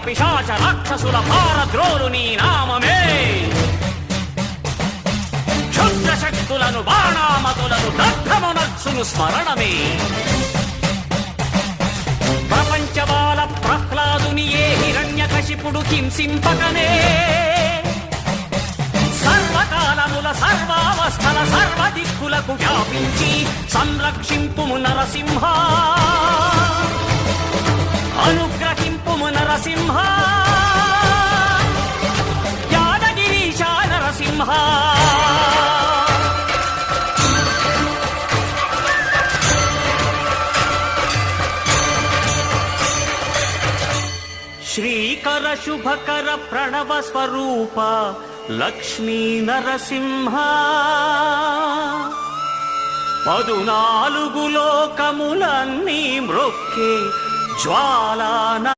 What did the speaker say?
పిశాచ రాక్షసుల భారద్రోలు నీ నామమే. క్షుద్ర శక్తులను బాణామతులను దగ్ధమునర్చును స్మరణమే. ప్రపంచబాల ప్రహ్లాదుని ఏ హిరణ్యకశిపుడు హింసింపకనే. సర్వకాలముల సర్వావస్థల సర్వదిక్కులకు వ్యాపించి సంరక్షింపుము నరసింహ, అనుగ్రహింపుము నరసింహ, యాదగిరీశ నరసింహ. శ్రీకర శుభకర ప్రణవ స్వరూప లక్ష్మీ నరసింహ, 14 లోకములన్నీ మ్రొక్కే జ్వాలా